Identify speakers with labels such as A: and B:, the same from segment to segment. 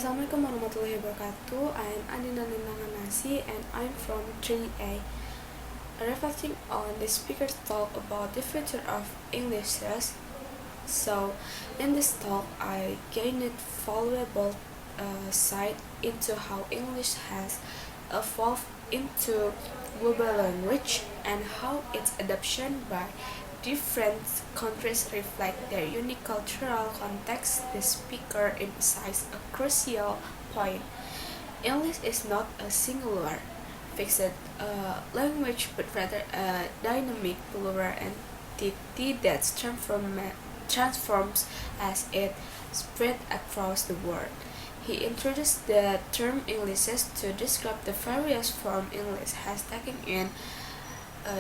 A: Assalamualaikum warahmatullahi wabarakatuh. I'm Andina Nanganasi and I'm from 3A. Reflecting on the speaker's talk about the future of English. So, in this talk, I gained valuable insight into how English has evolved into global language and how its adoption by different countries reflect their unique cultural context. The speaker emphasized a crucial point. English is not a singular, fixed language, but rather a dynamic plural entity that transforms as it spread across the world. He introduced the term Englishes to describe the various forms English has taken in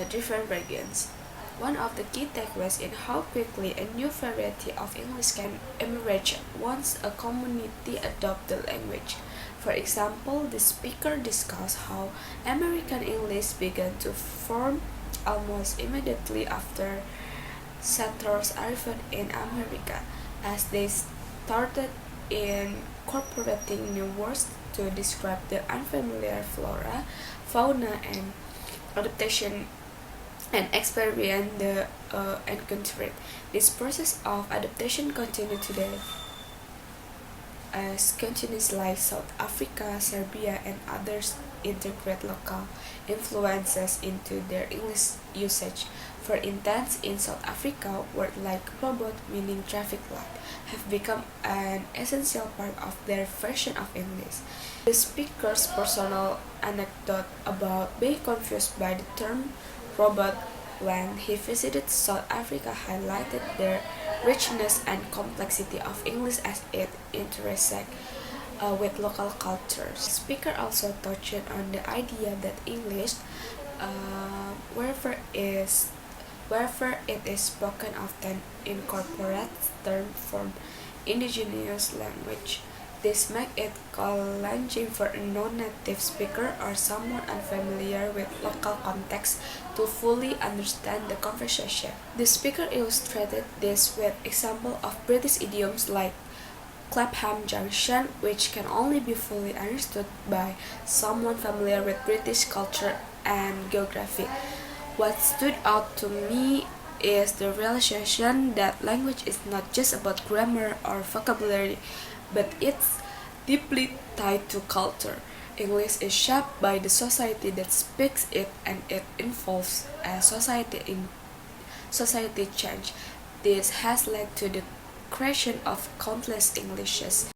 A: different regions. One of the key takeaways in how quickly a new variety of English can emerge once a community adopts the language. For example, the speaker discussed how American English began to form almost immediately after settlers arrived in America, as they started incorporating new words to describe the unfamiliar flora, fauna, and adaptation and experience the encountered. This process of adaptation continues today as countries like South Africa, Serbia, and others integrate local influences into their English usage. For instance, in South Africa, words like robot, meaning traffic light, have become an essential part of their version of English. The speaker's personal anecdote about being confused by the term robot when he visited South Africa highlighted the richness and complexity of English as it intersects with local cultures. The speaker also touched on the idea that English, wherever it is spoken, often incorporates terms from indigenous language. This makes it challenging for a non-native speaker or someone unfamiliar with local context to fully understand the conversation. The speaker illustrated this with examples of British idioms like Clapham Junction, which can only be fully understood by someone familiar with British culture and geography. What stood out to me is the realization that language is not just about grammar or vocabulary, but it's deeply tied to culture. English is shaped by the society that speaks it, and it involves a society change. This has led to the creation of countless Englishes.